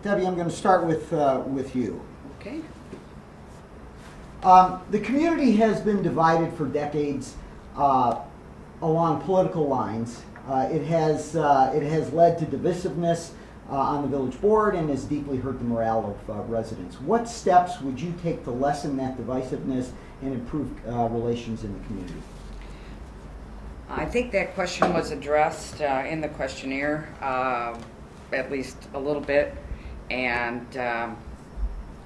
Debbie, I'm going to start with you. Okay. The community has been divided for decades along political lines. It has led to divisiveness on the village board and has deeply hurt the morale of residents. What steps would you take to lessen that divisiveness and improve relations in the community? I think that question was addressed in the questionnaire, at least a little bit. And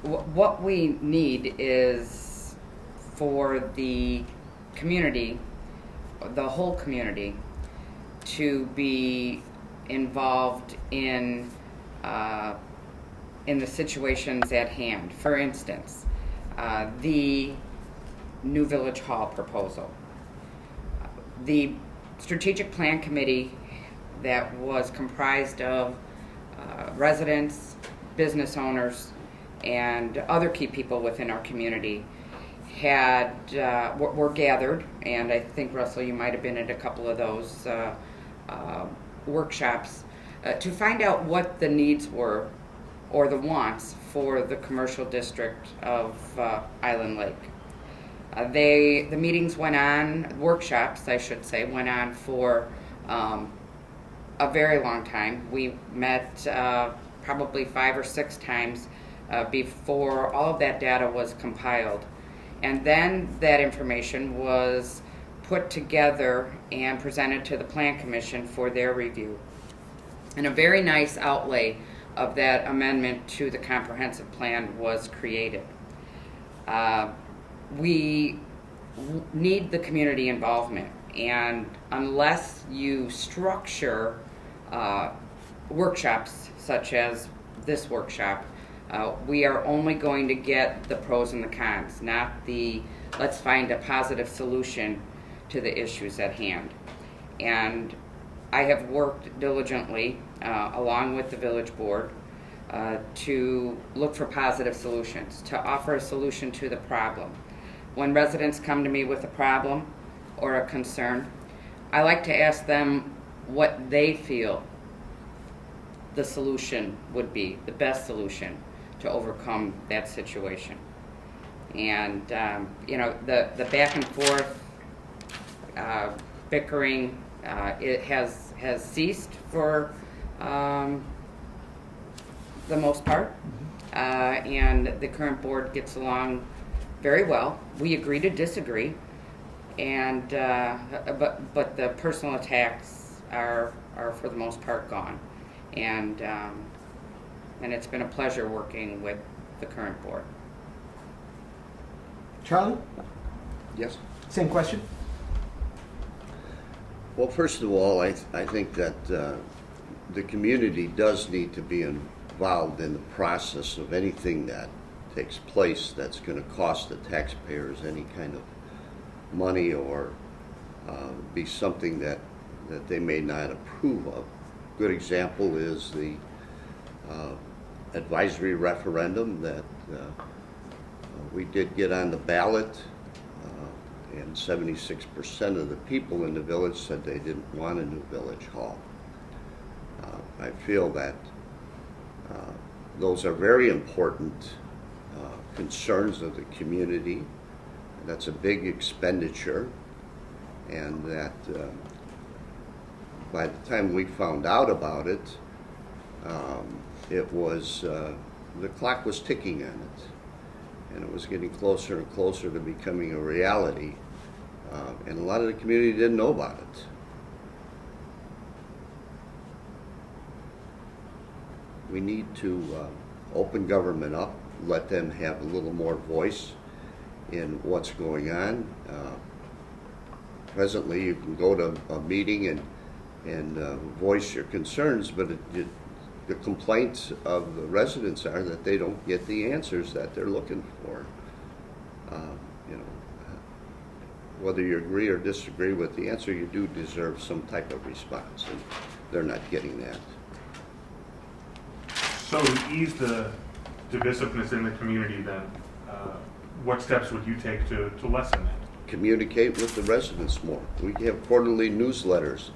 what we need is for the community, the whole community, to be involved in the situations at hand. For instance, the new Village Hall proposal. The strategic plan committee that was comprised of residents, business owners, and other key people within our community were gathered, and I think, Russell, you might have been at a couple of those workshops to find out what the needs were or the wants for the commercial district of Island Lake. The meetings went on, workshops I should say, went on for a very long time. We met probably 5 or 6 times before all of that data was compiled. And then that information was put together and presented to the Plan Commission for their review. And a very nice outlay of that amendment to the comprehensive plan was created. We need the community involvement, and unless you structure workshops such as this workshop, we are only going to get the pros and the cons, not the let's find a positive solution to the issues at hand. And I have worked diligently along with the village board to look for positive solutions, to offer a solution to the problem. When residents come to me with a problem or a concern, I like to ask them what they feel the solution would be, the best solution to overcome that situation. And the back and forth bickering, it has ceased for the most part, and the current board gets along very well. We agree to disagree, and but the personal attacks are for the most part gone, and it's been a pleasure working with the current board. Charlie? Yes. Same question. Well, first of all, I think that the community does need to be involved in the process of anything that takes place that's going to cost the taxpayers any kind of money or be something that they may not approve of. Good example is the advisory referendum that we did get on the ballot, and 76% of the people in the village said they didn't want a new village hall. I feel that those are very important concerns of the community. That's a big expenditure, and that by the time we found out about it, it was the clock was ticking on it, and it was getting closer and closer to becoming a reality, and a lot of the community didn't know about it. We need to open government up, let them have a little more voice in what's going on. Presently, you can go to a meeting and voice your concerns, but the complaints of the residents are that they don't get the answers that they're looking for. Whether you agree or disagree with the answer, you do deserve some type of response, and they're not getting that. So to ease the divisiveness in the community, then, what steps would you take to lessen that? Communicate with the residents more. We have quarterly newsletters.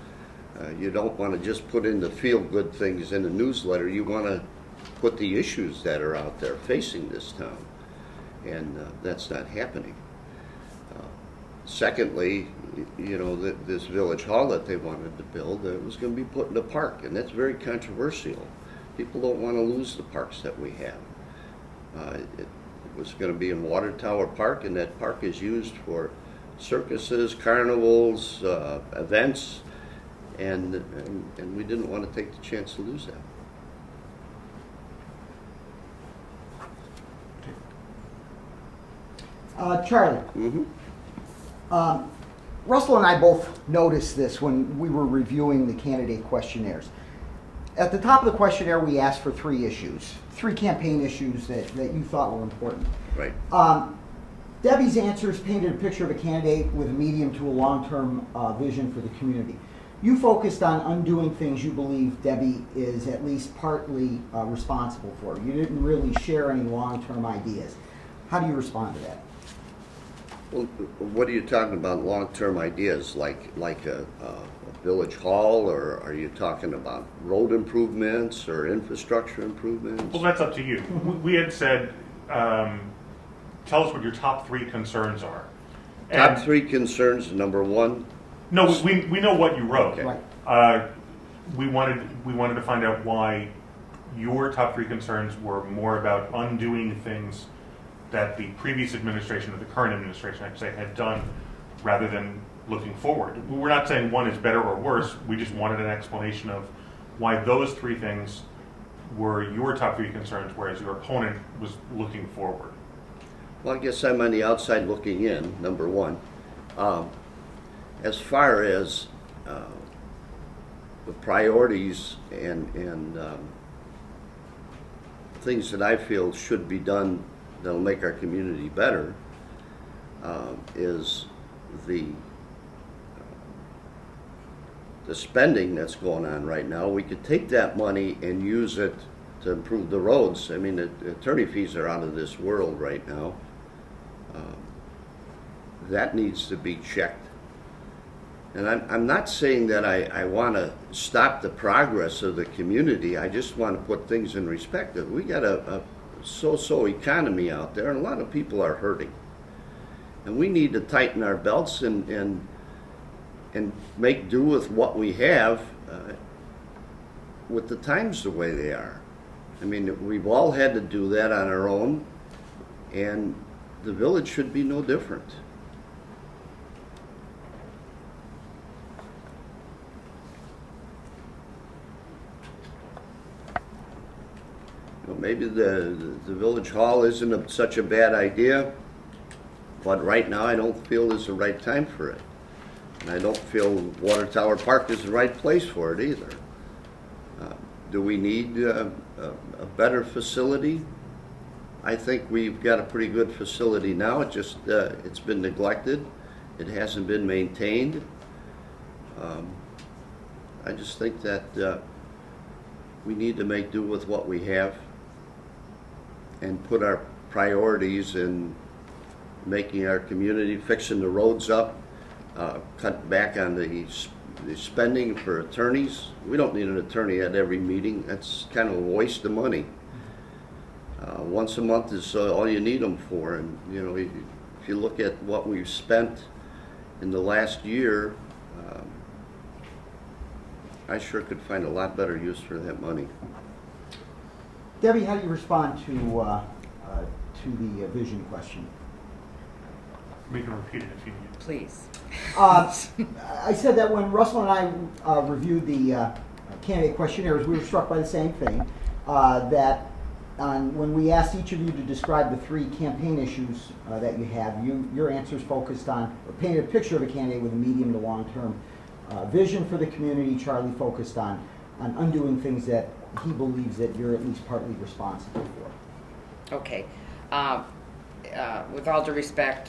You don't want to just put in the feel-good things in a newsletter. You want to put the issues that are out there facing this town, and that's not happening. Secondly, you know, this village hall that they wanted to build, it was going to be put in a park, and that's very controversial. People don't want to lose the parks that we have. It was going to be in Water Tower Park, and that park is used for circuses, carnivals, events, and we didn't want to take the chance to lose that. Charlie, Mm-hmm. Russell and I both noticed this when we were reviewing the candidate questionnaires. At the top of the questionnaire, we asked for 3 issues, 3 campaign issues that you thought were important. Right. Debbie's answers painted a picture of a candidate with a medium to a long-term vision for the community. You focused on undoing things you believe Debbie is at least partly responsible for. You didn't really share any long-term ideas. How do you respond to that? Well, what are you talking about, long-term ideas, like a village hall, or are you talking about road improvements or infrastructure improvements? Well, that's up to you. We had said, tell us what your top 3 concerns are. Top 3 concerns, number 1. No, we know what you wrote. Okay. Right. We wanted to find out why your top 3 concerns were more about undoing things that the previous administration, or the current administration, I should say, had done, rather than looking forward. We're not saying one is better or worse. We just wanted an explanation of why those 3 things were your top 3 concerns, whereas your opponent was looking forward. Well, I guess I'm on the outside looking in, number 1. As far as the priorities and things that I feel should be done that'll make our community better, is the spending that's going on right now. We could take that money and use it to improve the roads. I mean, the attorney fees are out of this world right now. That needs to be checked. And I'm not saying that I want to stop the progress of the community. I just want to put things in perspective. We got a so-so economy out there, and a lot of people are hurting. And we need to tighten our belts and make do with what we have, with the times the way they are. I mean, we've all had to do that on our own, and the village should be no different. You know, maybe the village hall isn't such a bad idea, but right now I don't feel is the right time for it. And I don't feel Water Tower Park is the right place for it either. Do we need a better facility? I think we've got a pretty good facility now. It just it's been neglected. It hasn't been maintained. I just think that we need to make do with what we have and put our priorities in making our community, fixing the roads up, cut back on the spending for attorneys. We don't need an attorney at every meeting. That's kind of a waste of money. Once a month is all you need them for. And you know, if you look at what we've spent in the last year, I sure could find a lot better use for that money. Debbie, how do you respond to the vision question? We can repeat it if you need. Please. I said that when Russell and I reviewed the candidate questionnaires, we were struck by the same thing, that when we asked each of you to describe the 3 campaign issues that you have, your answers focused on, or painted a picture of a candidate with a medium to long-term vision for the community. Charlie focused on undoing things that he believes that you're at least partly responsible for. Okay. With all due respect,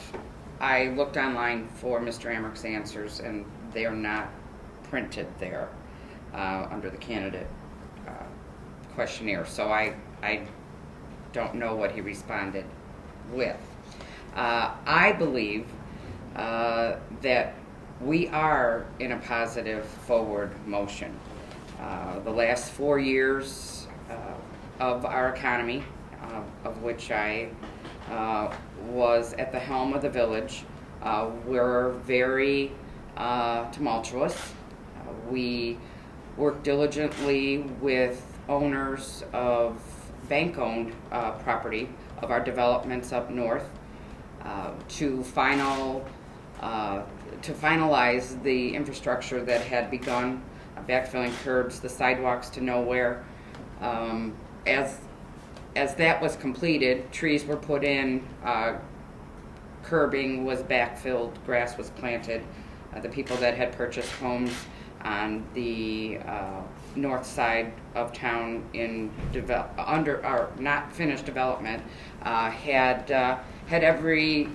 I looked online for Mr. Amrich's answers, and they are not printed there under the candidate questionnaire. So I don't know what he responded with. I believe that we are in a positive forward motion. The last 4 years, of our economy, of which I was at the helm of the village, were very tumultuous. We worked diligently with owners of bank-owned property of our developments up north to finalize the infrastructure that had begun, backfilling curbs, the sidewalks to nowhere. As that was completed, trees were put in, curbing was backfilled, grass was planted. The people that had purchased homes on the north side of town in under our not finished development had every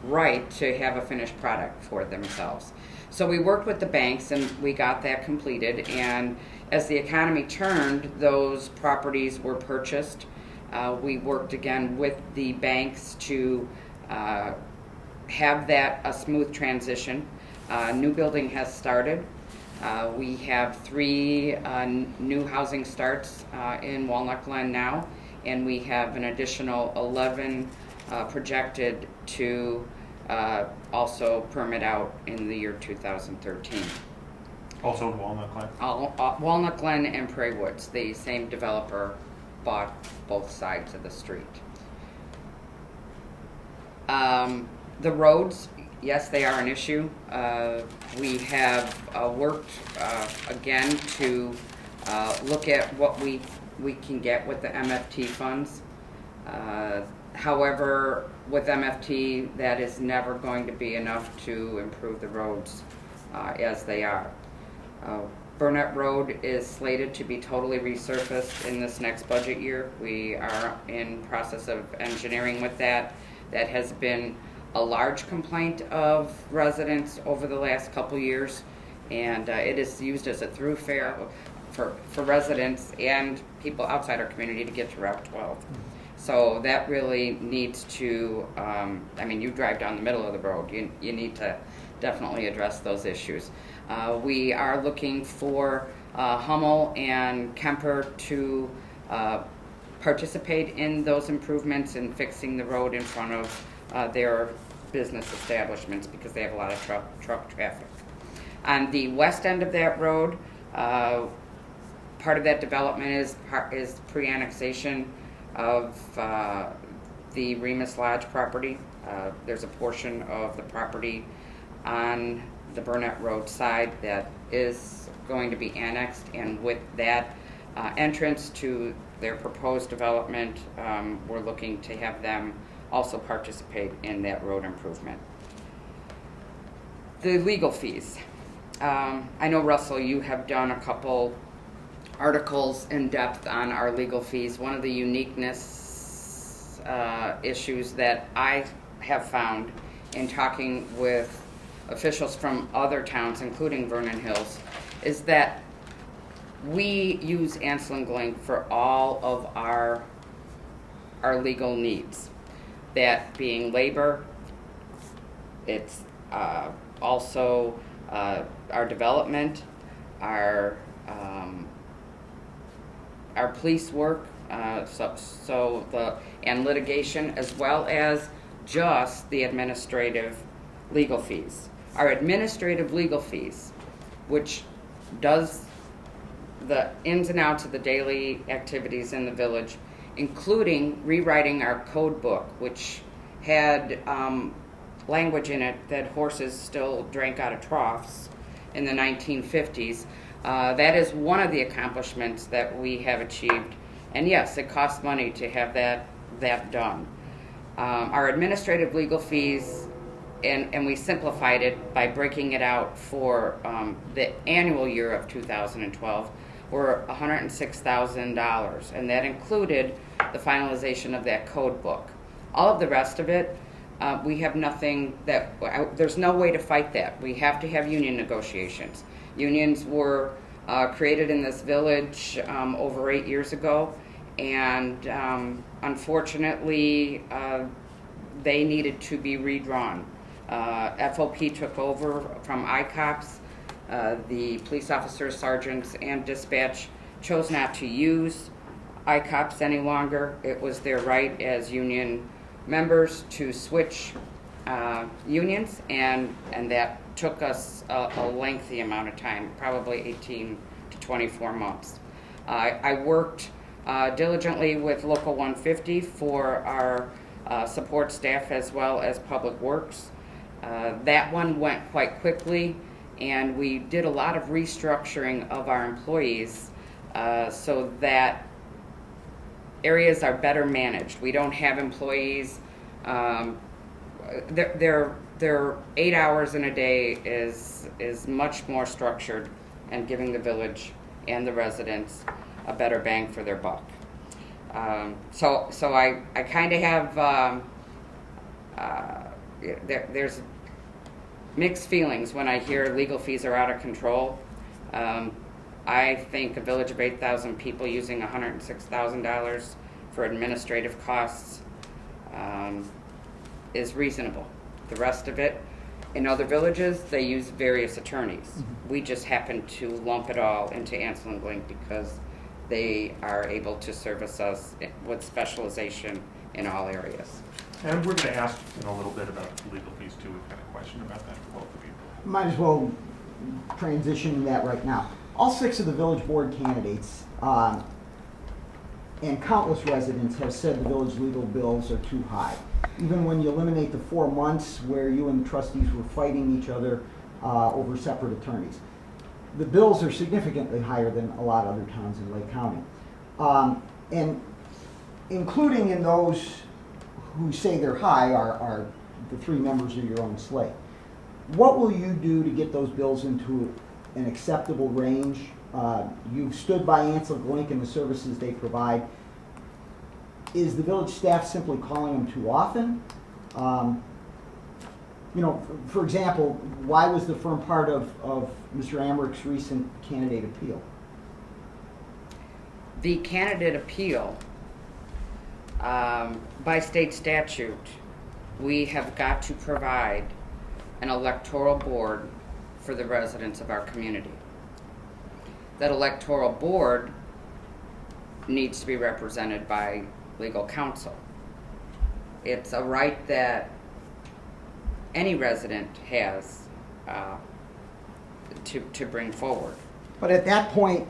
right to have a finished product for themselves. So we worked with the banks and we got that completed, and as the economy turned, those properties were purchased. We worked again with the banks to have that a smooth transition. New building has started. We have 3 new housing starts in Walnut Glen now, and we have an additional 11 projected to also permit out in the year 2013. Also in Walnut Glen? Walnut Glen and Prairie Woods, the same developer bought both sides of the street. The roads, yes, they are an issue. We have worked again to look at what we can get with the MFT funds. However, with MFT, that is never going to be enough to improve the roads as they are. Burnett Road is slated to be totally resurfaced in this next budget year. We are in process of engineering with that. That has been a large complaint of residents over the last couple years, and it is used as a thoroughfare for residents and people outside our community to get to Route 12. So that really needs to, I mean, you drive down the middle of the road, you need to definitely address those issues. We are looking for Hummel and Kemper to participate in those improvements and fixing the road in front of their business establishments because they have a lot of truck traffic. On the west end of that road, part of that development is pre-annexation of the Remus Lodge property. There's a portion of the property on the Burnett Road side that is going to be annexed, and with that entrance to their proposed development, we're looking to have them also participate in that road improvement. The legal fees. I know, Russell, you have done a couple articles in depth on our legal fees. One of the uniqueness issues that I have found in talking with officials from other towns, including Vernon Hills, is that we use Ansel & Gling for all of our legal needs. That being labor, it's also our development, our police work, and litigation, as well as just the administrative legal fees. Our administrative legal fees, which does the ins and outs of the daily activities in the village, including rewriting our code book, which had language in it that horses still drank out of troughs in the 1950s. That is one of the accomplishments that we have achieved. And yes, it costs money to have that done. Our administrative legal fees, and we simplified it by breaking it out for the annual year of 2012, were $106,000, and that included the finalization of that code book. All of the rest of it, we have nothing there's no way to fight that. We have to have union negotiations. Unions were created in this village over 8 years ago, and unfortunately, they needed to be redrawn. FOP took over from ICOPS. The police officers, sergeants, and dispatch chose not to use ICOPs any longer. It was their right as union members to switch unions, and that took us a lengthy amount of time, probably 18 to 24 months. I worked diligently with Local 150 for our support staff as well as Public Works. That one went quite quickly, and we did a lot of restructuring of our employees so that areas are better managed. We don't have employees. Their 8 hours in a day is much more structured and giving the village and the residents a better bang for their buck. So I kind of have there's mixed feelings when I hear legal fees are out of control. I think a village of 8,000 people using $106,000 for administrative costs is reasonable. The rest of it, in other villages, they use various attorneys. Mm-hmm. We just happen to lump it all into Ansel and Glink because they are able to service us with specialization in all areas. And we're going to ask in a little bit about legal fees too. We've got a question about that for both of you. Might as well transition to that right now. All 6 of the village board candidates and countless residents have said the village legal bills are too high. Even when you eliminate the 4 months where you and the trustees were fighting each other over separate attorneys. The bills are significantly higher than a lot of other towns in Lake County. And including in those who say they're high are the 3 members of your own slate. What will you do to get those bills into an acceptable range? You've stood by Ansel Glink and the services they provide. Is the village staff simply calling them too often? For example, why was the firm part of Mr. Amrich's recent candidate appeal? The candidate appeal, by state statute, we have got to provide an electoral board for the residents of our community. That electoral board needs to be represented by legal counsel. It's a right that any resident has to bring forward. But at that point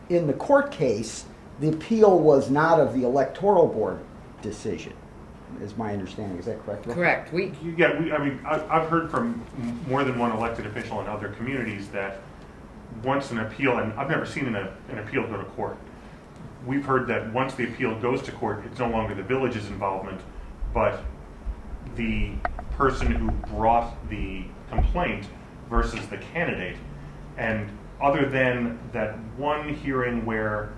in the court case, the appeal was not of the electoral board decision, is my understanding. Is that correct? Correct. I've heard from more than one elected official in other communities that once an appeal, and I've never seen an appeal go to court. We've heard that once the appeal goes to court, it's no longer the village's involvement, but the person who brought the complaint versus the candidate. And other than that one hearing where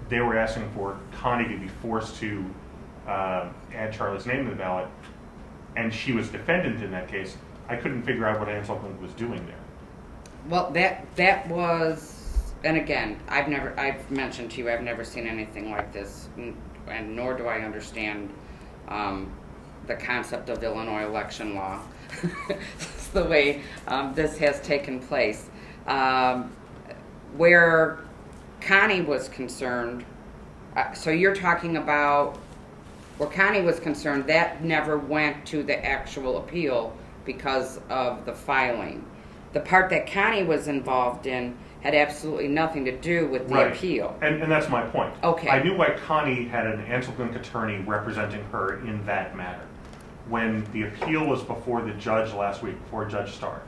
they were asking for Connie to be forced to add Charlie's name to the ballot, and she was defendant in that case, I couldn't figure out what Ansel was doing there. Well, that was. And again, I've mentioned to you, I've never seen anything like this, and nor do I understand the concept of Illinois election law. It's the way this has taken place. Where Connie was concerned, so you're talking about where Connie was concerned, that never went to the actual appeal because of the filing. The part that Connie was involved in had absolutely nothing to do with the appeal. And that's my point. Okay. I knew why Connie had an Ansel Glink attorney representing her in that matter. When the appeal was before the judge last week, before Judge Stark,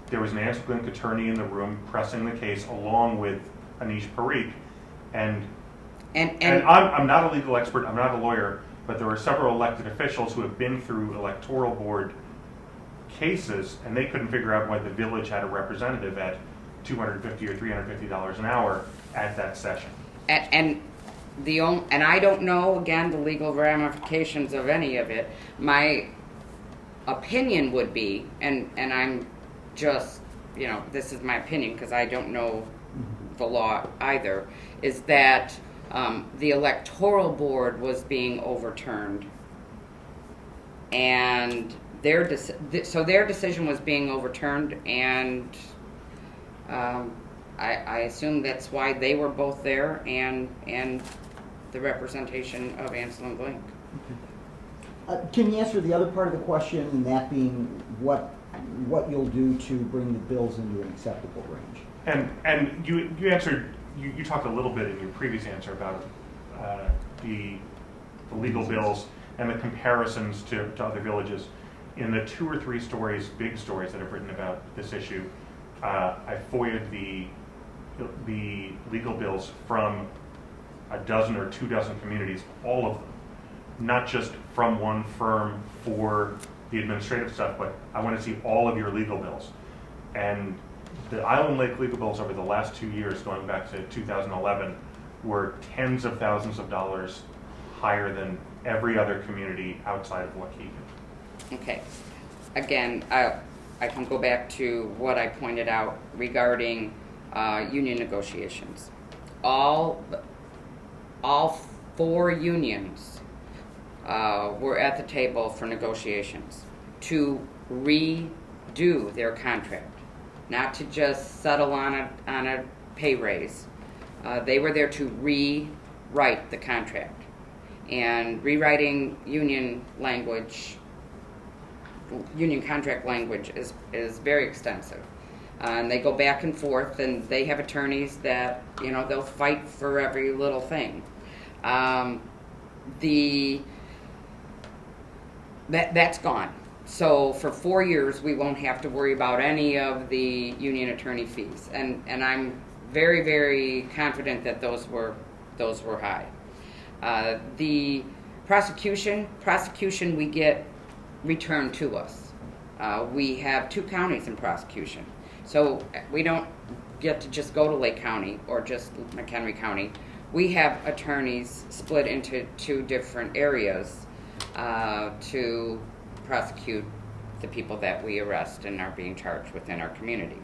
there was an Ansel Glink attorney in the room pressing the case along with Anish Parikh. And I'm not a legal expert, I'm not a lawyer, but there were several elected officials who have been through electoral board cases, and they couldn't figure out why the village had a representative at $250 or $350 an hour at that session. And I don't know, again, the legal ramifications of any of it. My opinion would be, and I'm just, this is my opinion because I don't know the law either, is that the electoral board was being overturned, and their decision was being overturned, and I assume that's why they were both there, and the representation of Ansel and Blink. Can you answer the other part of the question, and that being what you'll do to bring the bills into an acceptable range? And you answered, you talked a little bit in your previous answer about the legal bills and the comparisons to other villages. In the 2 or 3 big stories that I've written about this issue, I FOIA'd the legal bills from a dozen or 2 dozen communities, all of them, not just from one firm for the administrative stuff, but I want to see all of your legal bills. And the Island Lake legal bills over the last 2 years, going back to 2011, were tens of thousands of dollars higher than every other community outside of Waukegan. Okay. Again, I can go back to what I pointed out regarding union negotiations. All 4 unions were at the table for negotiations to redo their contract, not to just settle on a pay raise. They were there to rewrite the contract. And rewriting union contract language is very extensive. And they go back and forth, and they have attorneys that, they'll fight for every little thing. That's gone. So for 4 years, we won't have to worry about any of the union attorney fees. And I'm very, very confident that those were high. The prosecution we get returned to us. We have 2 counties in prosecution. So we don't get to just go to Lake County or just McHenry County. We have attorneys split into 2 different areas to prosecute the people that we arrest and are being charged within our community.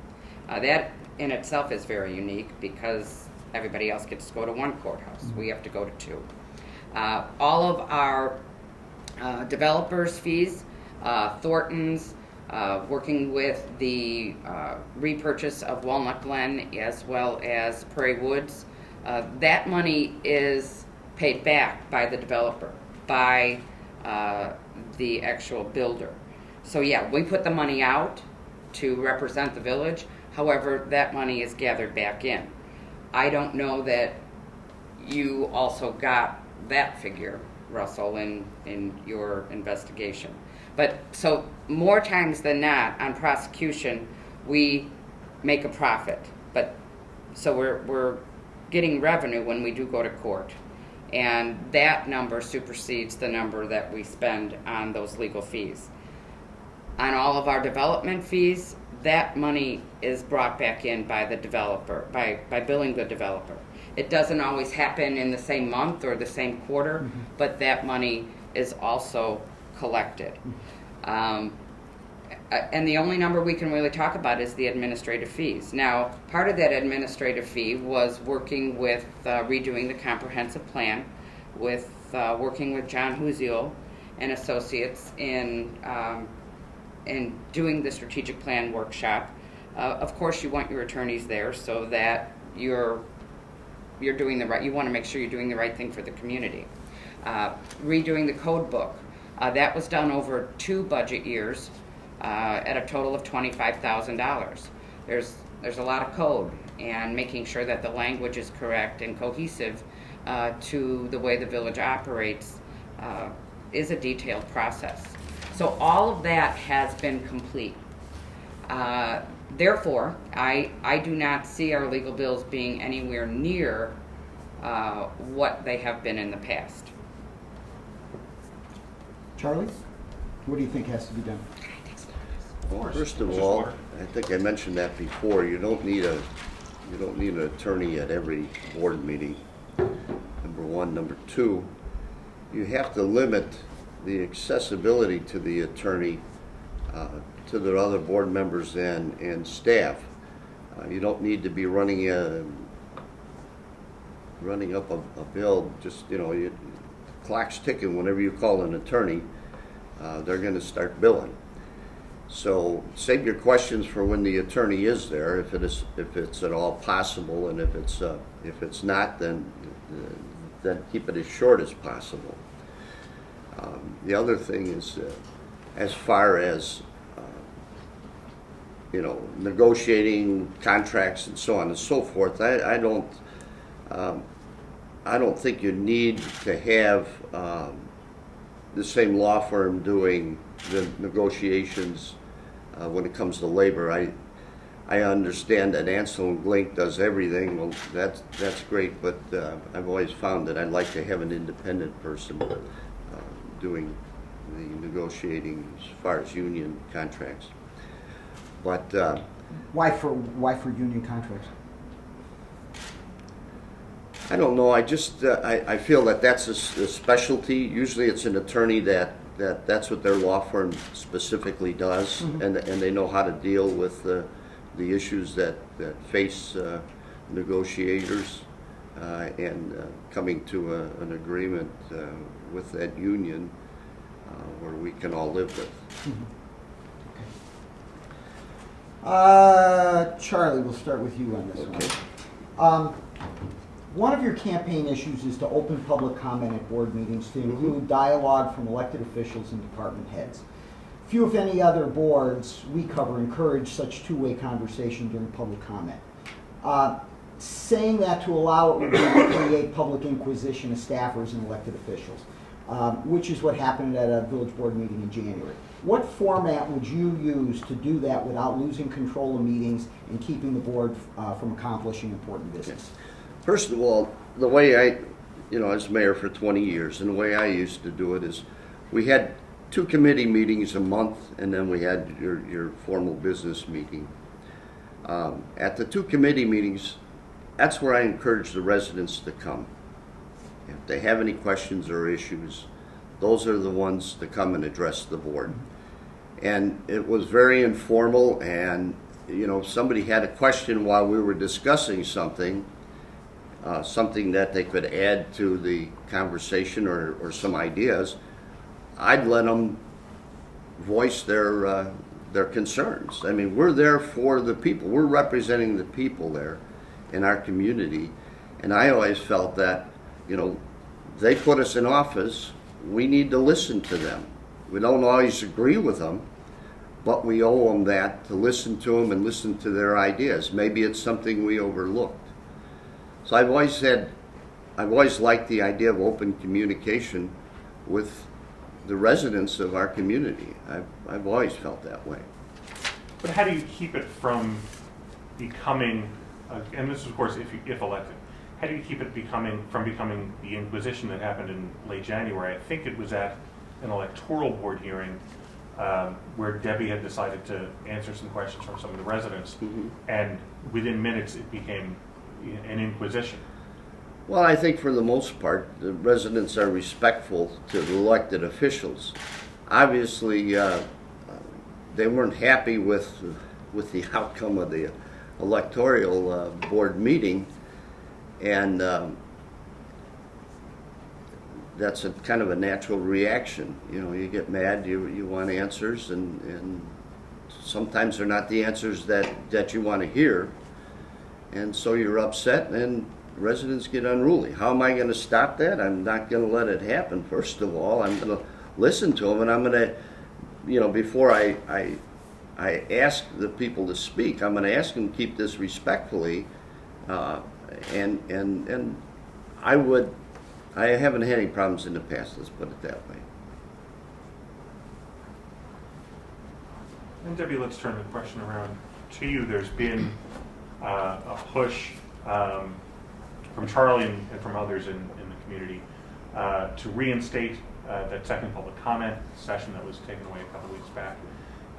That in itself is very unique because everybody else gets to go to 1 courthouse. We have to go to 2. All of our developers' fees, Thornton's, working with the repurchase of Walnut Glen as well as Prairie Woods, that money is paid back by the developer, by the actual builder. So yeah, we put the money out to represent the village. However, that money is gathered back in. I don't know that you also got that figure, Russell, in your investigation. But so more times than not on prosecution, we make a profit. But so we're getting revenue when we do go to court. And that number supersedes the number that we spend on those legal fees. On all of our development fees, that money is brought back in by the developer, by billing the developer. It doesn't always happen in the same month or the same quarter, but that money is also collected. And the only number we can really talk about is the administrative fees. Now, part of that administrative fee was working with redoing the comprehensive plan, with working with John Huziel and Associates in doing the strategic plan workshop. Of course, you want your attorneys there so that you're doing the right. You want to make sure you're doing the right thing for the community. Redoing the code book, that was done over 2 budget years at a total of $25,000. There's a lot of code, and making sure that the language is correct and cohesive to the way the village operates is a detailed process. So all of that has been complete. Therefore, I do not see our legal bills being anywhere near what they have been in the past. Charlie, what do you think has to be done? Well, first of all, I think I mentioned that before. You don't need an attorney at every board meeting. Number 1. Number 2, you have to limit the accessibility to the attorney to the other board members and staff. You don't need to be running up a bill. Just clock's ticking. Whenever you call an attorney, they're going to start billing. So save your questions for when the attorney is there, if it's at all possible, and if it's not, then keep it as short as possible. The other thing is, as far as negotiating contracts and so on and so forth, I don't think you need to have the same law firm doing the negotiations when it comes to labor. I understand that Ansel and Glink does everything. Well, that's great, but I've always found that I'd like to have an independent person doing the negotiating as far as union contracts. But Why for union contracts? I don't know. I just I feel that that's a specialty. Usually, it's an attorney that's what their law firm specifically does, Mm-hmm. and they know how to deal with the issues that face negotiators and coming to an agreement with that union where we can all live with. Charlie, we'll start with you on this Okay. one. One of your campaign issues is to open public comment at board meetings to include dialogue from elected officials and department heads. Few, if any, other boards we cover encourage such two-way conversation during public comment. Saying that to allow it would be to create public inquisition of staffers and elected officials, which is what happened at a village board meeting in January. What format would you use to do that without losing control of meetings and keeping the board from accomplishing important business? First of all, the way I was mayor for 20 years, and the way I used to do it is we had 2 committee meetings a month, and then we had your formal business meeting. At the 2 committee meetings, that's where I encourage the residents to come. If they have any questions or issues, those are the ones to come and address the board. And it was very informal, and if somebody had a question while we were discussing something that they could add to the conversation or some ideas, I'd let them voice their concerns. I mean, we're there for the people. We're representing the people there in our community. And I always felt that, they put us in office, we need to listen to them. We don't always agree with them, but we owe them that, to listen to them and listen to their ideas. Maybe it's something we overlooked. So I've always liked the idea of open communication with the residents of our community. I've always felt that way. But how do you keep it from becoming, and this is of course if elected, how do you keep it from becoming the inquisition that happened in late January? I think it was at an electoral board hearing where Debbie had decided to answer some questions from some of the residents, and within minutes it became an inquisition. Well, I think for the most part, the residents are respectful to the elected officials. Obviously, they weren't happy with the outcome of the electoral board meeting, and that's a kind of a natural reaction. You get mad, you want answers, and sometimes they're not the answers that you want to hear, and so you're upset, and residents get unruly. How am I going to stop that? I'm not going to let it happen. First of all, I'm going to listen to them, and I'm going to, before I ask the people to speak, I'm going to ask them to keep this respectfully, and I haven't had any problems in the past, let's put it that way. And Debbie, let's turn the question around to you. There's been a push from Charlie and from others in the community to reinstate that second public comment session that was taken away a couple weeks back,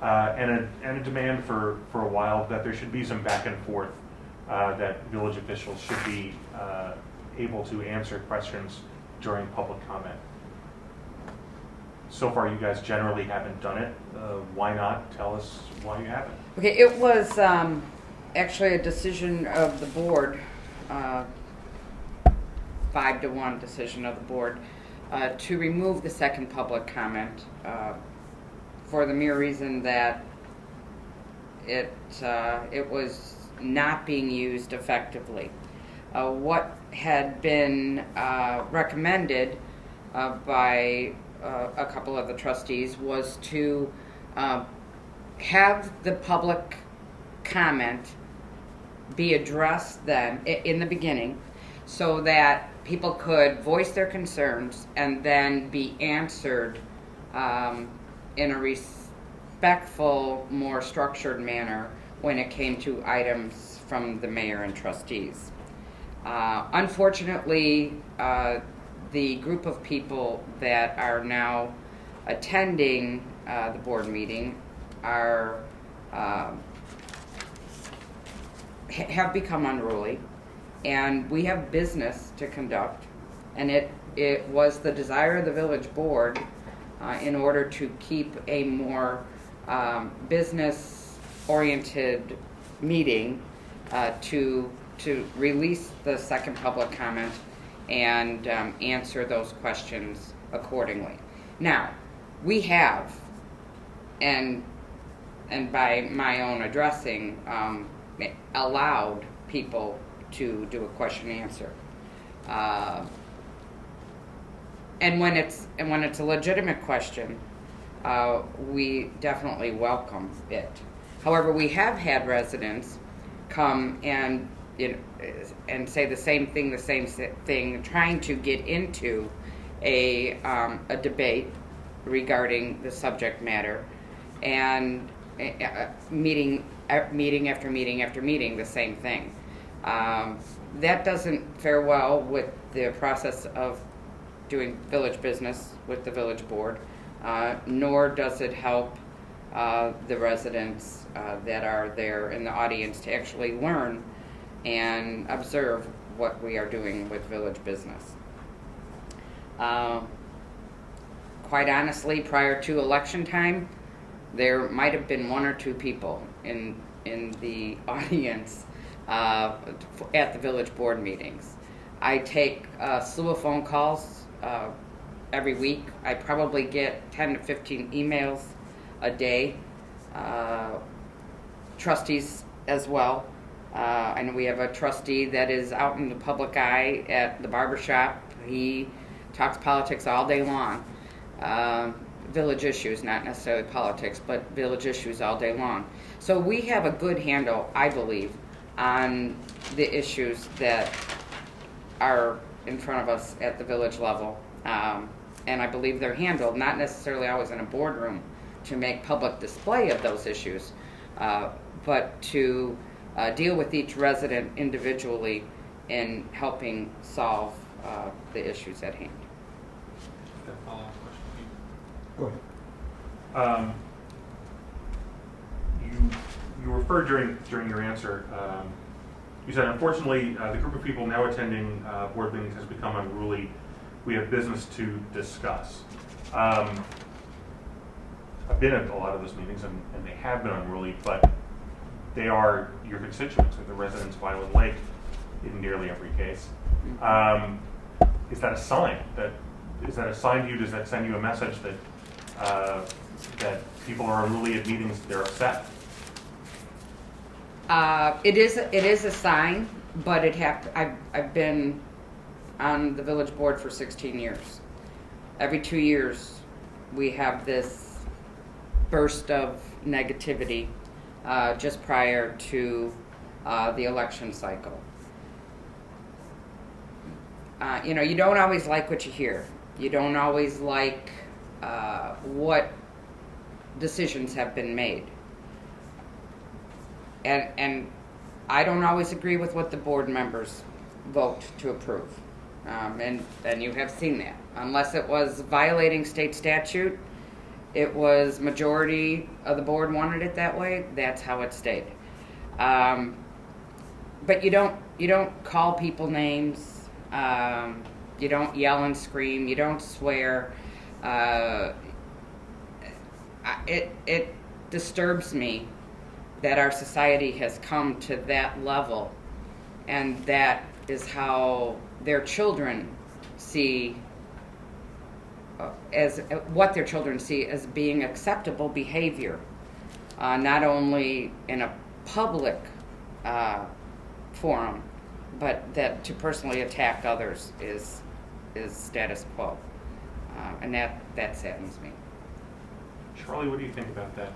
and a demand for a while that there should be some back and forth, that village officials should be able to answer questions during public comment. So far, you guys generally haven't done it. Why not? Tell us why you haven't. Okay, it was actually a decision of the board, 5-1 decision of the board, to remove the second public comment for the mere reason that it was not being used effectively. What had been recommended by a couple of the trustees was to have the public comment be addressed then in the beginning, so that people could voice their concerns and then be answered in a respectful, more structured manner when it came to items from the mayor and trustees. Unfortunately, the group of people that are now attending the board meeting are have become unruly, and we have business to conduct, and it was the desire of the village board in order to keep a more business-oriented meeting to release the second public comment and answer those questions accordingly. Now, we have, and by my own addressing, allowed people to do a question and answer. And when it's a legitimate question, we definitely welcome it. However, we have had residents come and say the same thing, trying to get into a debate regarding the subject matter, and meeting after meeting after meeting, the same thing. That doesn't fare well with the process of doing village business with the village board, nor does it help the residents that are there in the audience to actually learn and observe what we are doing with village business. Quite honestly, prior to election time, there might have been one or two people in the audience at the village board meetings. I take a slew of phone calls every week. I probably get 10 to 15 emails a day. Trustees as well. I know we have a trustee that is out in the public eye at the barber shop. He talks politics all day long. Village issues, not necessarily politics, but village issues all day long. So we have a good handle, I believe, on the issues that are in front of us at the village level. And I believe they're handled, not necessarily always in a boardroom to make public display of those issues, but to deal with each resident individually in helping solve the issues at hand. Got a follow-up question? Go ahead. You referred during your answer, you said, unfortunately, the group of people now attending board meetings has become unruly. We have business to discuss. I've been at a lot of those meetings, and they have been unruly, but they are your constituents, or the residents of Island Lake in nearly every case. Is that a sign? Is that a sign to you? Does that send you a message that that people are unruly at meetings, they're upset? It is a sign, but I've been on the village board for 16 years. Every 2 years, we have this burst of negativity just prior to the election cycle. You don't always like what you hear. You don't always like what decisions have been made. And I don't always agree with what the board members vote to approve. And you have seen that. Unless it was violating state statute, it was majority of the board wanted it that way, that's how it stayed. But you don't call people names, you don't yell and scream, you don't swear. It disturbs me that our society has come to that level, and that is how their children see as what their children see as being acceptable behavior. not only in a public forum, but that to personally attack others is status quo, and that saddens me. Charlie, what do you think about that?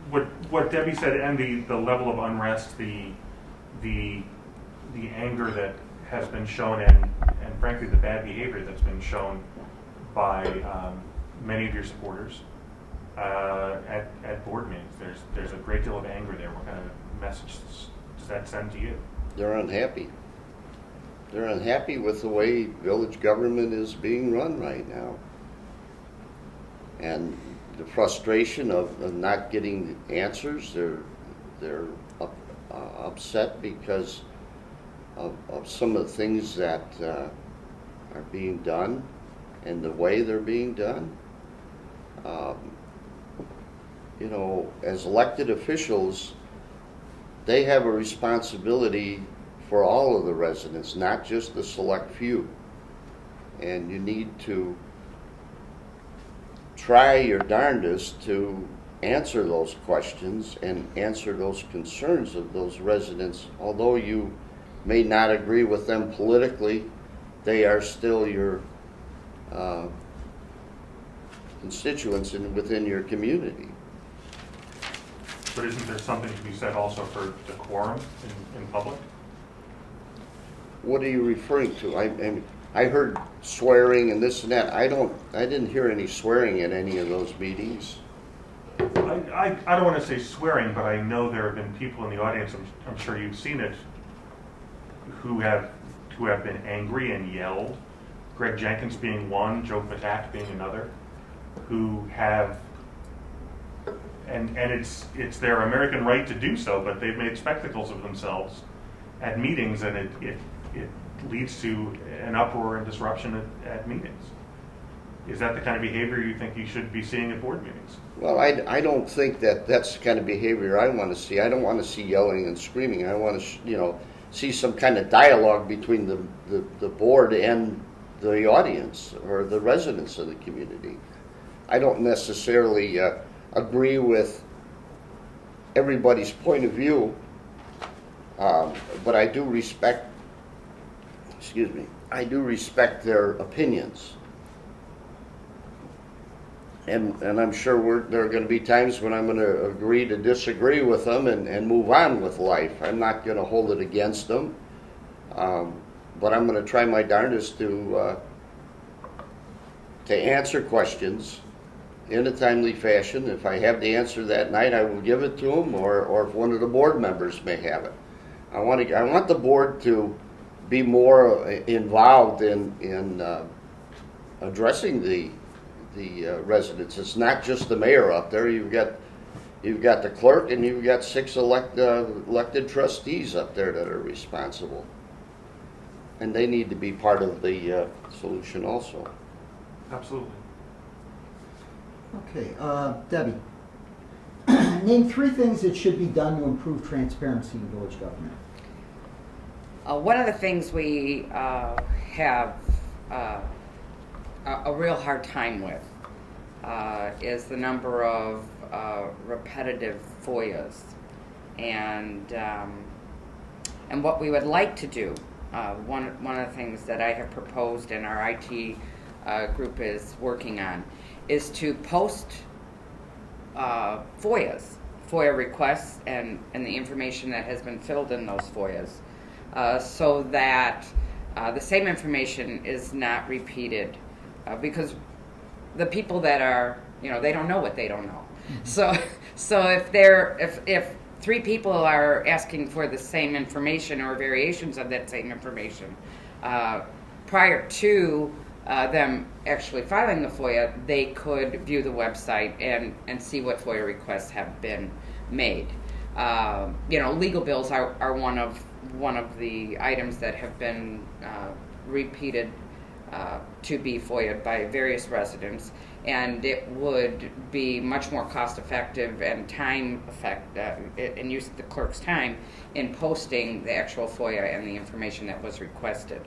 What Debbie said, and the level of unrest, the anger that has been shown, and frankly the bad behavior that's been shown by many of your supporters at board meetings. There's a great deal of anger there. What kind of message does that send to you? They're unhappy. They're unhappy with the way village government is being run right now. And the frustration of not getting answers, they're upset because of some of the things that are being done and the way they're being done. As elected officials, they have a responsibility for all of the residents, not just the select few. And you need to try your darndest to answer those questions and answer those concerns of those residents. Although you may not agree with them politically, they are still your constituents within your community. But isn't there something to be said also for decorum in public? What are you referring to? I heard swearing and this and that. I didn't hear any swearing at any of those meetings. I don't want to say swearing, but I know there have been people in the audience, I'm sure you've seen it, who have been angry and yelled. Greg Jenkins being one, Joe Patak being another, who have, and it's their American right to do so, but they've made spectacles of themselves at meetings, and it leads to an uproar and disruption at meetings. Is that the kind of behavior you think you should be seeing at board meetings? Well, I don't think that's the kind of behavior I want to see. I don't want to see yelling and screaming. I want to, see some kind of dialogue between the board and the audience or the residents of the community. I don't necessarily agree with everybody's point of view, but I do respect. I do respect their opinions. And I'm sure there are going to be times when I'm going to agree to disagree with them and move on with life. I'm not going to hold it against them, but I'm going to try my darndest to answer questions in a timely fashion. If I have the answer that night, I will give it to them, or if one of the board members may have it. I want the board to be more involved in addressing the residents. It's not just the mayor up there. You've got the clerk, and you've got 6 elected trustees up there that are responsible, and they need to be part of the solution also. Absolutely. Okay, Debbie. Name 3 things that should be done to improve transparency in village government. One of the things we have a real hard time with is the number of repetitive FOIAs, and what we would like to do. One of the things that I have proposed and our IT group is working on is to post FOIA requests and the information that has been filled in those FOIAs, so that the same information is not repeated, because the people that are, they don't know what they don't know. Mm-hmm. So if 3 people are asking for the same information or variations of that same information, prior to them actually filing the FOIA, they could view the website and see what FOIA requests have been made. Legal bills are one of the items that have been repeated to be FOIA'd by various residents, and it would be much more cost effective and and use the clerk's time in posting the actual FOIA and the information that was requested.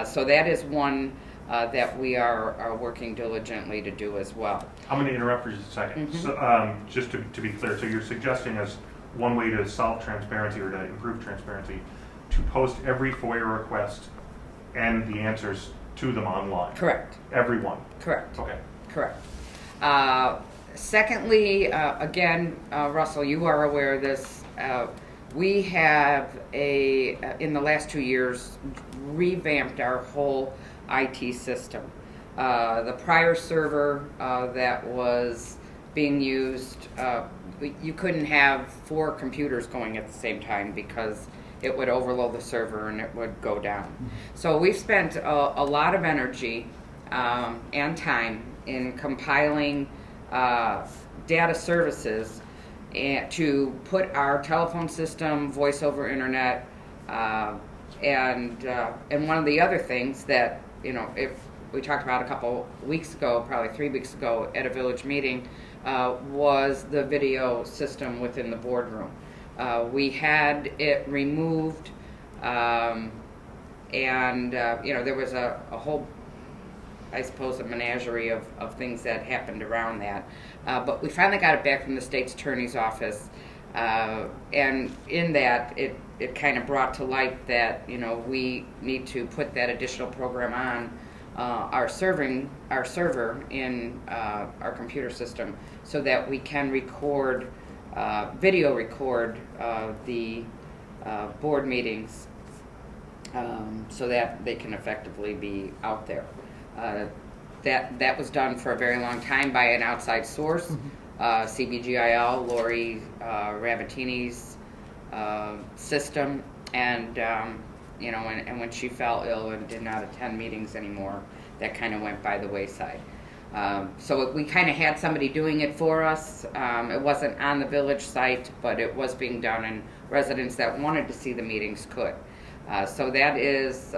So that is one that we are working diligently to do as well. I'm going to interrupt for just a second. Mm-hmm. So, just to be clear, so you're suggesting as one way to solve transparency or to improve transparency, to post every FOIA request and the answers to them online? Correct. Everyone? Correct. Okay. Correct. Secondly, again, Russell, you are aware of this. We have in the last 2 years, revamped our whole IT system. The prior server that was being used, you couldn't have 4 computers going at the same time because it would overload the server and it would go down. So we've spent a lot of energy and time in compiling data services to put our telephone system, voice over internet, and one of the other things that, if we talked about a couple weeks ago, probably 3 weeks ago at a village meeting, was the video system within the boardroom. We had it removed, and there was a whole, I suppose, a menagerie of things that happened around that. But we finally got it back from the state's attorney's office, and in that, it kind of brought to light that we need to put that additional program on our server in our computer system so that we can video record the board meetings so that they can effectively be out there. That was done for a very long time by an outside source, CBGIL, Lori Rabatini's system, and when she fell ill and did not attend meetings anymore, that kind of went by the wayside. So we kind of had somebody doing it for us. It wasn't on the village site, but it was being done, and residents that wanted to see the meetings could. So that is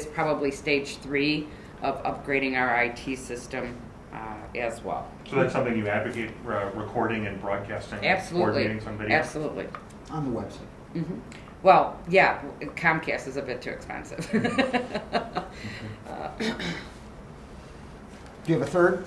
probably stage 3 of upgrading our IT system as well. So that's something you advocate, recording and broadcasting Absolutely. board meetings on video? Absolutely. On the website. Mm-hmm. Well, yeah, Comcast is a bit too expensive. Do you have a third?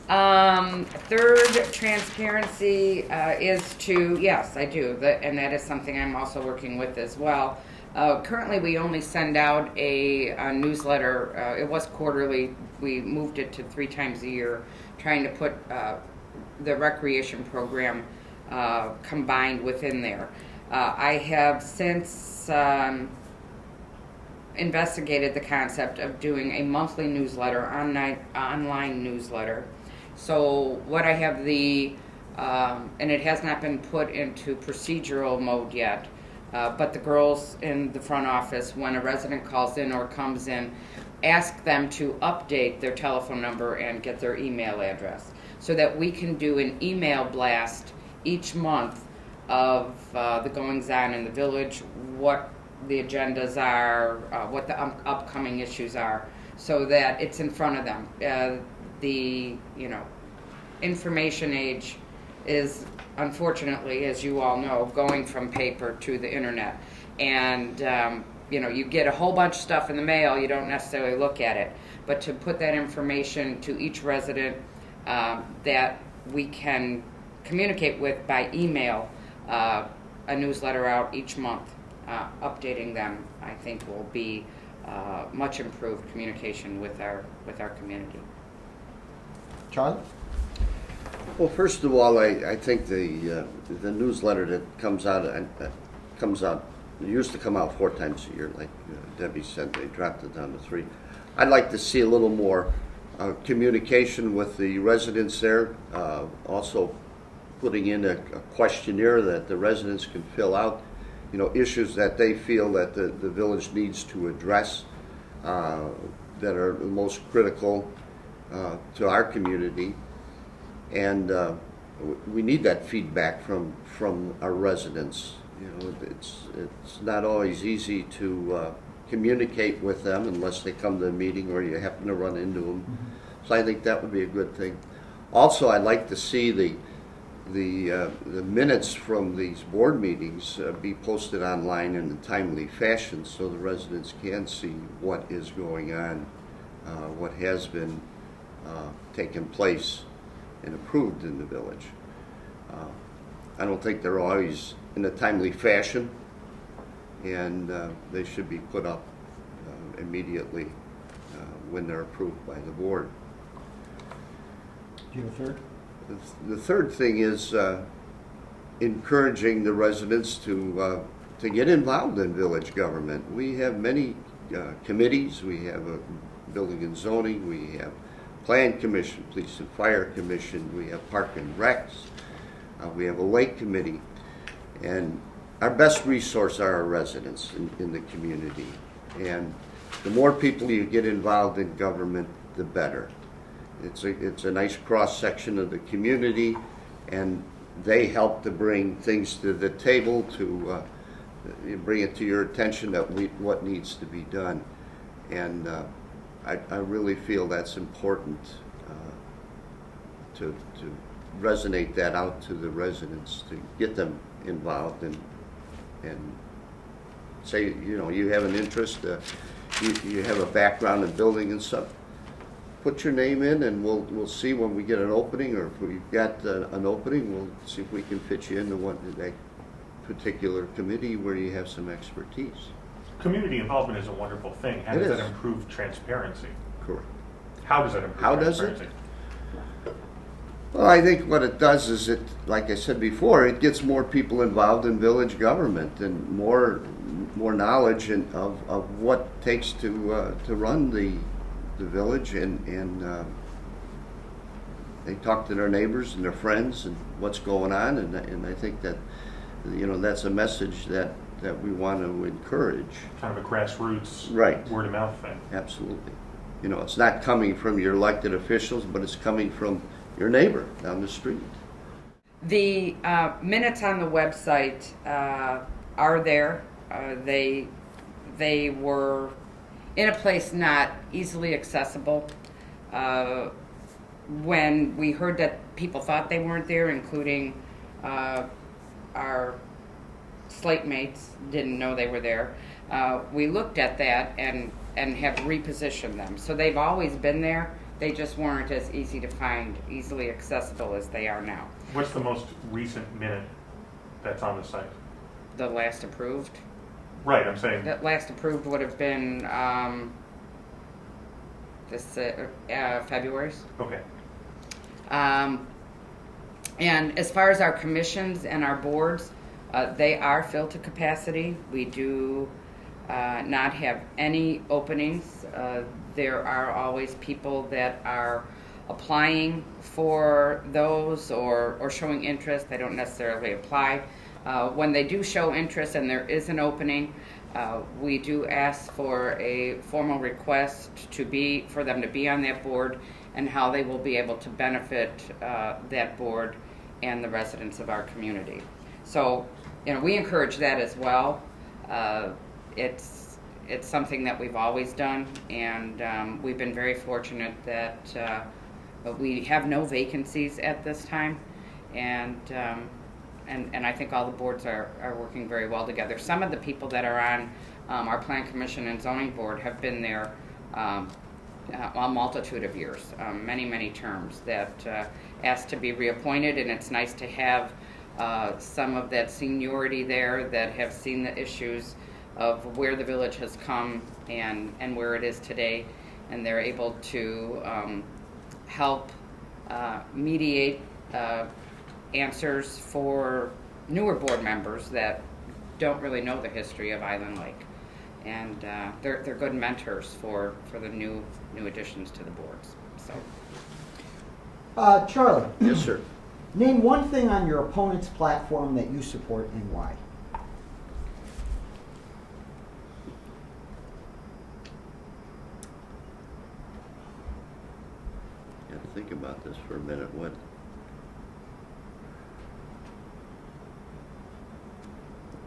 Third, transparency is to, yes, I do, and that is something I'm also working with as well. Currently, we only send out a newsletter. It was quarterly. We moved it to 3 times a year, trying to put the recreation program combined within there. I have since investigated the concept of doing a monthly newsletter, online newsletter. So what I have and it has not been put into procedural mode yet, but the girls in the front office, when a resident calls in or comes in, ask them to update their telephone number and get their email address so that we can do an email blast each month of the goings-on in the village, what the agendas are, what the upcoming issues are, so that it's in front of them. The information age is, unfortunately, as you all know, going from paper to the internet. And, you get a whole bunch of stuff in the mail, you don't necessarily look at it. But to put that information to each resident that we can communicate with by email, a newsletter out each month, updating them, I think will be much improved communication with our community. Charlie? Well, first of all, I think the newsletter that comes out it used to come out 4 times a year, like Debbie said. They dropped it down to 3. I'd like to see a little more communication with the residents there. Also, putting in a questionnaire that the residents can fill out. Issues that they feel that the village needs to address that are the most critical to our community. And we need that feedback from our residents. It's not always easy to communicate with them unless they come to a meeting or you happen to run into them. Mm-hmm. So I think that would be a good thing. Also, I'd like to see the minutes from these board meetings be posted online in a timely fashion so the residents can see what is going on what has been taken place and approved in the village. I don't think they're always in a timely fashion, and they should be put up immediately when they're approved by the board. Do you have a third? The third thing is encouraging the residents to get involved in village government. We have many committees. We have a building and zoning. We have plan commission, police and fire commission. We have park and recs. We have a lake committee. And our best resource are our residents in the community. And the more people you get involved in government, the better. It's a nice cross-section of the community, and they help to bring things to the table, to bring it to your attention that what needs to be done. And I really feel that's important to resonate that out to the residents, to get them involved and say, you know, you have an interest, you have a background in building and stuff. Put your name in, and we'll see when we get an opening, or if we've got an opening, we'll see if we can fit you into that particular committee where you have some expertise. Community involvement is a wonderful thing. How It does is. that improve transparency? Correct. How does that improve How does it? transparency? Well, I think what it does is like I said before, it gets more people involved in village government and more knowledge of what it takes to run the village, and they talk to their neighbors and their friends and what's going on, and I think that, you know, that's a message that we want to encourage. Kind of a grassroots, Right. word of mouth thing. Absolutely. You know, it's not coming from your elected officials, but it's coming from your neighbor down the street. The minutes on the website are there. They were in a place not easily accessible. When we heard that people thought they weren't there, including our slate mates didn't know they were there, we looked at that and have repositioned them. So they've always been there. They just weren't as easy to find, easily accessible as they are now. What's the most recent minute that's on the site? The last approved? Right, I'm saying. That last approved would have been February's. Okay. And as far as our commissions and our boards, they are filled to capacity. We do not have any openings. There are always people that are applying for those or showing interest. They don't necessarily apply. When they do show interest and there is an opening, we do ask for a formal request for them to be on that board, and how they will be able to benefit that board and the residents of our community. So, you know, we encourage that as well. It's something that we've always done, and we've been very fortunate that we have no vacancies at this time, and I think all the boards are working very well together. Some of the people that are on our Plan Commission and Zoning Board have been there a multitude of years, many terms, that asked to be reappointed, and it's nice to have some of that seniority there that have seen the issues of where the village has come and where it is today, and they're able to help mediate answers for newer board members that don't really know the history of Island Lake, and they're good mentors for the new additions to the boards. So, Charlie, Yes, sir. name one thing on your opponent's platform that you support and why. Got to think about this for a minute.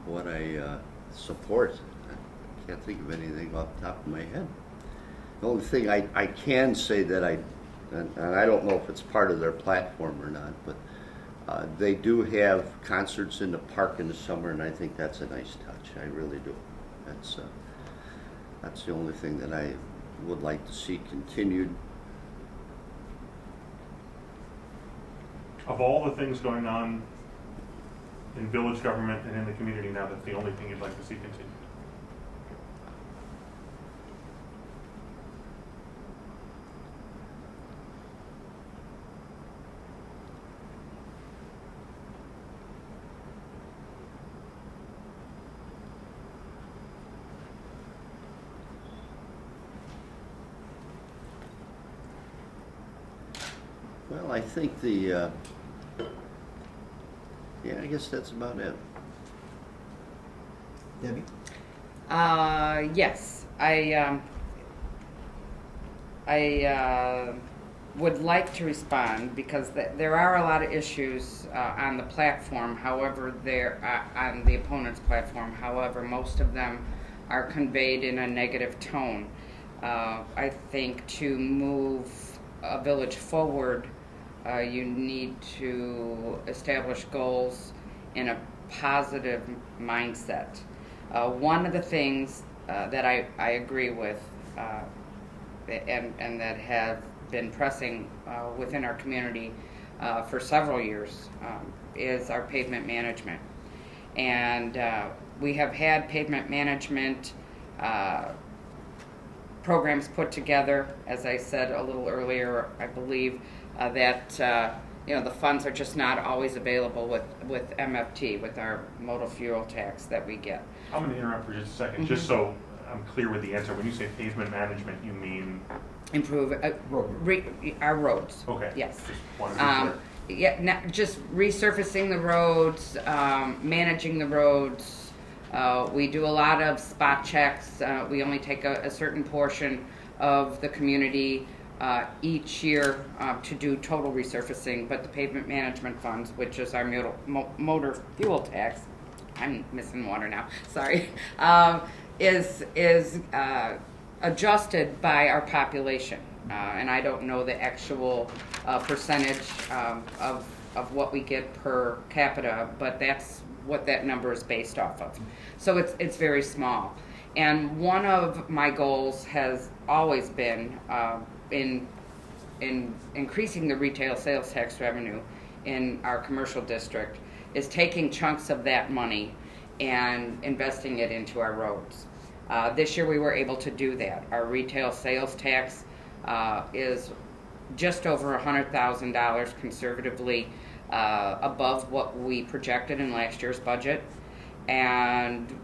What I support, I can't think of anything off the top of my head. The only thing I can say that and I don't know if it's part of their platform or not, but they do have concerts in the park in the summer, and I think that's a nice touch. I really do. That's the only thing that I would like to see continued. Of all the things going on in village government and in the community now, that's the only thing you'd like to see continue. Well, I think yeah, I guess that's about it. Debbie? Yes, I would like to respond because there are a lot of issues on the platform. However, on the opponent's platform. However, most of them are conveyed in a negative tone. I think to move a village forward, you need to establish goals in a positive mindset. One of the things that I agree with and that have been pressing within our community for several years is our pavement management. And we have had pavement management programs put together, as I said a little earlier, I believe, that the funds are just not always available with MFT, with our motor fuel tax that we get. I'm going to interrupt for just a second, just so I'm clear with the answer. When you say pavement management, you mean? Improve our roads. Okay. Yes. Just wanted to be clear. Yeah, just resurfacing the roads, managing the roads. We do a lot of spot checks. We only take a certain portion of the community each year to do total resurfacing, but the pavement management funds, which is our motor fuel tax, I'm missing water now, sorry, is adjusted by our population. And I don't know the actual percentage of what we get per capita, but that's what that number is based off of. So it's very small. And one of my goals has always been in increasing the retail sales tax revenue in our commercial district is taking chunks of that money and investing it into our roads. This year we were able to do that. Our retail sales tax is just over $100,000 conservatively above what we projected in last year's budget. And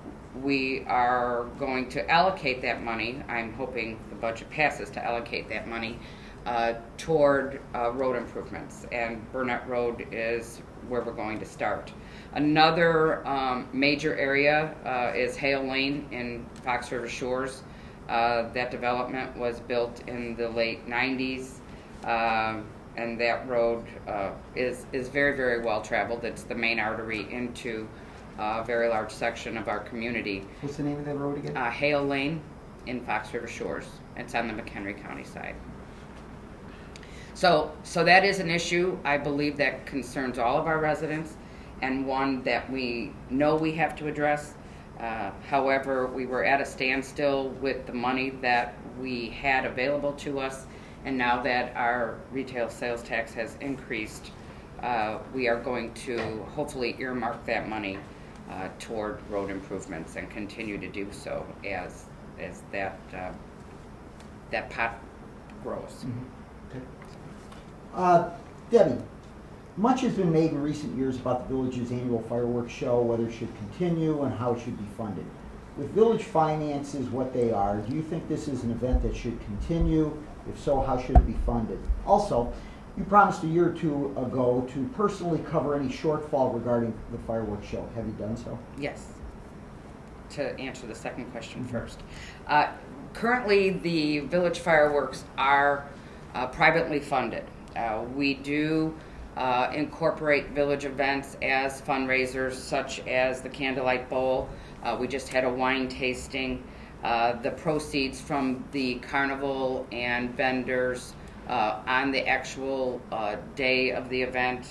we are going to allocate that money. I'm hoping the budget passes to allocate that money toward road improvements. And Burnett Road is where we're going to start. Another major area is Hale Lane in Fox River Shores. That development was built in the late 90s. And that road is very, very well traveled. It's the main artery into a very large section of our community. What's the name of that road again? Hale Lane in Fox River Shores. It's on the McHenry County side. So that is an issue, I believe, that concerns all of our residents, and one that we know we have to address. However, we were at a standstill with the money that we had available to us, and now that our retail sales tax has increased, we are going to hopefully earmark that money toward road improvements and continue to do so as that pot grows. Okay. Debbie, much has been made in recent years about the village's annual fireworks show, whether it should continue and how it should be funded. With village finances what they are, do you think this is an event that should continue? If so, how should it be funded? Also, you promised a year or two ago to personally cover any shortfall regarding the fireworks show. Have you done so? Yes. To answer the second question first. Currently, the village fireworks are privately funded. We do incorporate village events as fundraisers, such as the Candlelight Bowl. We just had a wine tasting. The proceeds from the carnival and vendors on the actual day of the event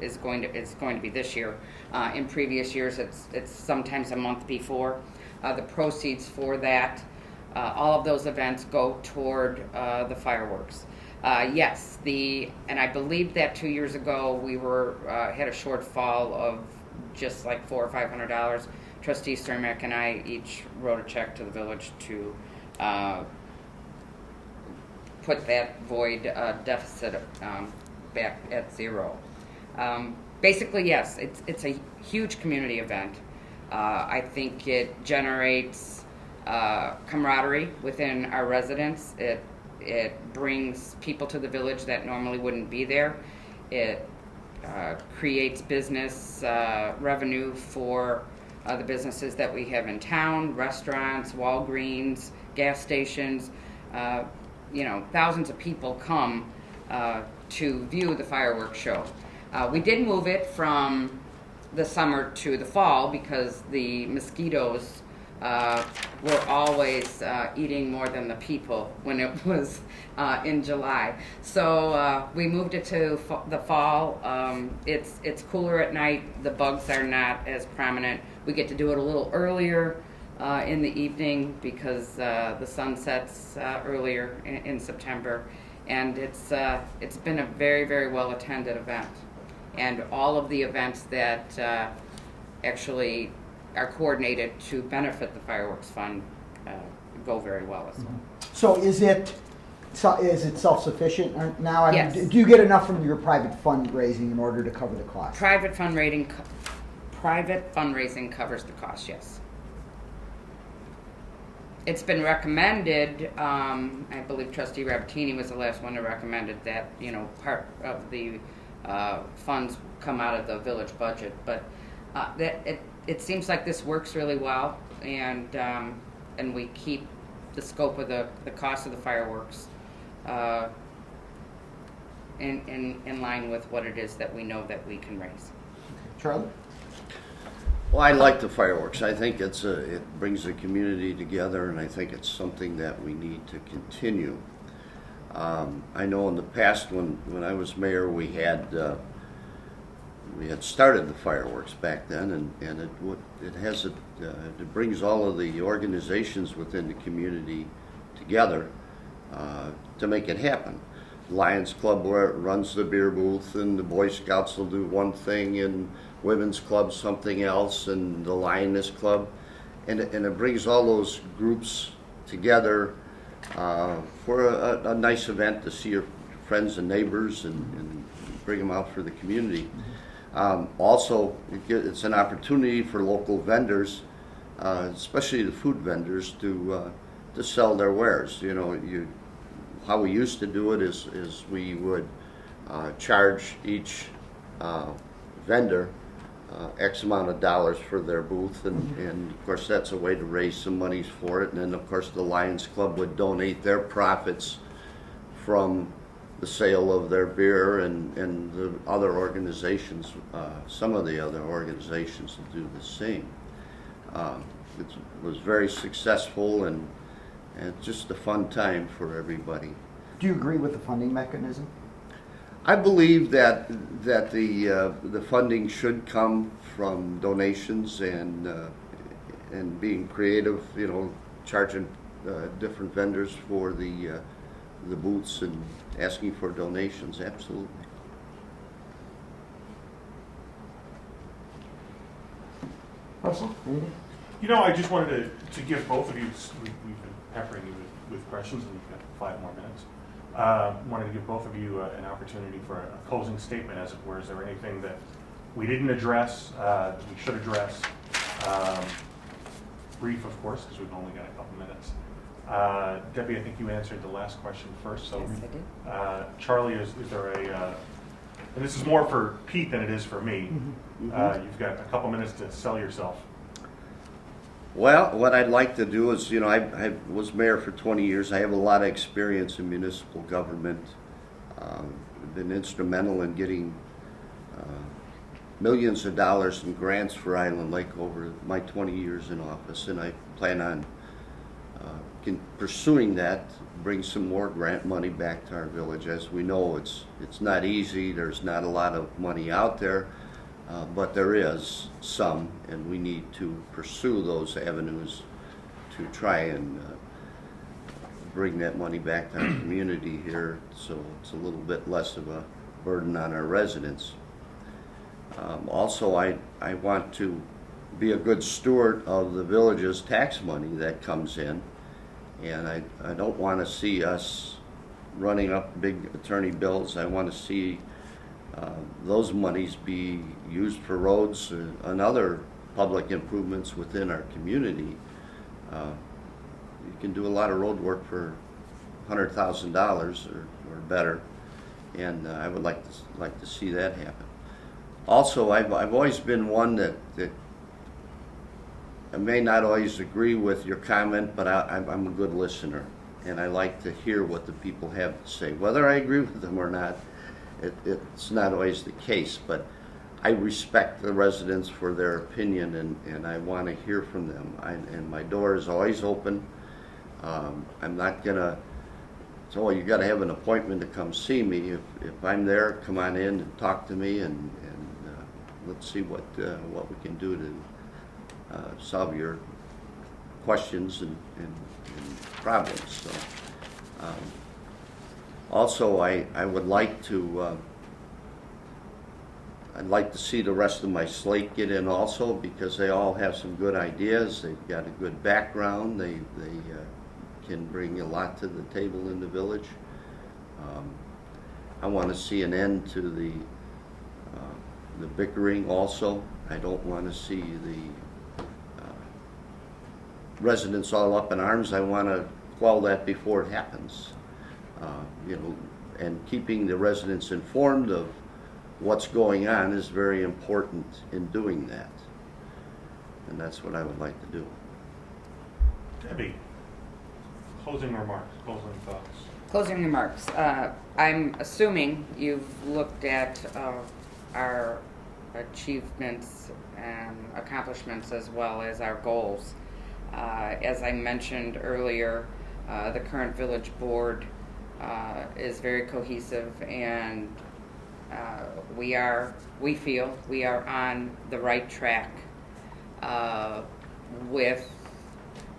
is going to be this year. In previous years, it's sometimes a month before. The proceeds for that all of those events go toward the fireworks. Yes, and I believe that 2 years ago we had a shortfall of just like $400 or $500. Trustee Cermak and I each wrote a check to the village to put that void deficit back at zero. Basically, yes, it's a huge community event. I think it generates camaraderie within our residents. It brings people to the village that normally wouldn't be there. It creates business revenue for the businesses that we have in town, restaurants, Walgreens, gas stations. Thousands of people come to view the fireworks show. We did move it from the summer to the fall because the mosquitoes were always eating more than the people when it was in July. So we moved it to the fall. It's cooler at night. The bugs are not as prominent. We get to do it a little earlier in the evening because the sun sets earlier in September. And it's been a very, very well attended event. And all of the events that actually are coordinated to benefit the fireworks fund go very well as well. So is it self-sufficient now? Yes. Do you get enough from your private fundraising in order to cover the cost? Private fundraising covers the cost, yes. It's been recommended, I believe Trustee Rabatini was the last one to recommend it, that part of the funds come out of the village budget, but it seems like this works really well, and we keep the scope of the cost of the fireworks in line with what it is that we know that we can raise. Charlie? Well, I like the fireworks. I think it brings the community together, and I think it's something that we need to continue. I know in the past when I was mayor, we had started the fireworks back then, and it brings all of the organizations within the community together to make it happen. Lions Club runs the beer booth, and the Boy Scouts will do one thing, and Women's Club something else, and the Lioness Club, and it brings all those groups together for a nice event to see your friends and neighbors and bring them out for the community. Also, it's an opportunity for local vendors, especially the food vendors, to sell their wares. How we used to do it is we would charge each vendor X amount of dollars for their booth, and of course that's a way to raise some monies for it. And then of course the Lions Club would donate their profits from the sale of their beer, and the other organizations, some of the other organizations will do the same. It was very successful, and just a fun time for everybody. Do you agree with the funding mechanism? I believe that the funding should come from donations and being creative, charging different vendors for the booths and asking for donations. Absolutely. Russell, anything? I just wanted to give both of you, we've been peppering you with questions, and we've got 5 more minutes. Wanted to give both of you an opportunity for a closing statement, as it were. Is there anything that we didn't address, that we should address? Brief, of course, because we've only got a couple minutes. Debbie, I think you answered the last question first. So, Yes, I did. Charlie, is there and this is more for Pete than it is for me. You've got a couple minutes to sell yourself. Well, what I'd like to do is, I was mayor for 20 years. I have a lot of experience in municipal government. I've been instrumental in getting millions of dollars in grants for Island Lake over my 20 years in office, and I plan on pursuing that, bring some more grant money back to our village. As we know, it's not easy. There's not a lot of money out there. But there is some, and we need to pursue those avenues to try and bring that money back to our community here, so it's a little bit less of a burden on our residents. Also, I want to be a good steward of the village's tax money that comes in, and I don't want to see us running up big attorney bills. I want to see those monies be used for roads and other public improvements within our community. You can do a lot of road work for $100,000 or better, and I would like to see that happen. Also, I've always been one that I may not always agree with your comment, but I'm a good listener, and I like to hear what the people have to say. Whether I agree with them or not, it's not always the case, but I respect the residents for their opinion, and I want to hear from them. And my door is always open. I'm not going to, so you got to have an appointment to come see me. If I'm there, come on in and talk to me, and let's see what we can do to solve your questions and problems. So, also, I would like to I'd like to see the rest of my slate get in also, because they all have some good ideas. They've got a good background. They can bring a lot to the table in the village. I want to see an end to the bickering also. I don't want to see the residents all up in arms. I want to quell that before it happens. And keeping the residents informed of what's going on is very important in doing that. And that's what I would like to do. Debbie, closing remarks, closing thoughts. Closing remarks. I'm assuming you've looked at our achievements and accomplishments as well as our goals. As I mentioned earlier, the current village board is very cohesive, and we feel we are on the right track with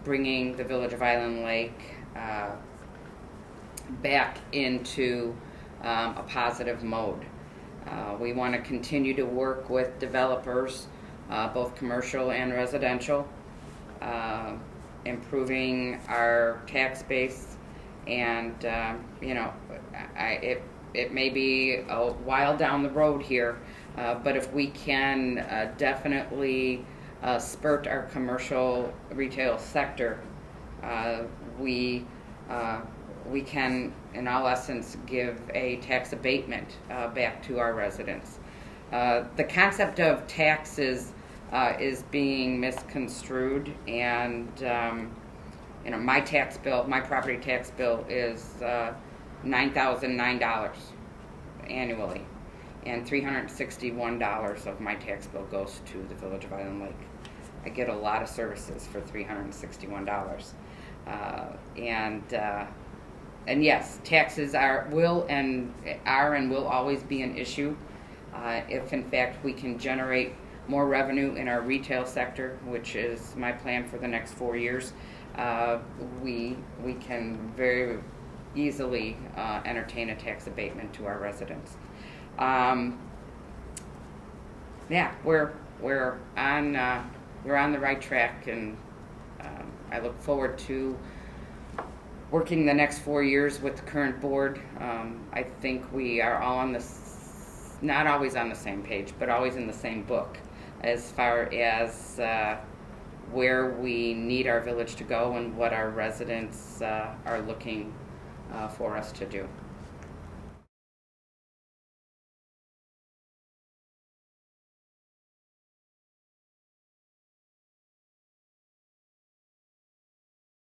bringing the village of Island Lake back into a positive mode. We want to continue to work with developers, both commercial and residential, improving our tax base, and it may be a while down the road here, but if we can definitely spurt our commercial retail sector, we can, in all essence, give a tax abatement back to our residents. The concept of taxes is being misconstrued, and my tax bill, my property tax bill is $9,009 annually, and $361 of my tax bill goes to the village of Island Lake. I get a lot of services for $361, and yes, taxes will always be an issue. If in fact we can generate more revenue in our retail sector, which is my plan for the next 4 years, we can very easily entertain a tax abatement to our residents. We're on the right track, and I look forward to working the next 4 years with the current board. I think we are all not always on the same page, but always in the same book as far as where we need our village to go and what our residents are looking for us to do.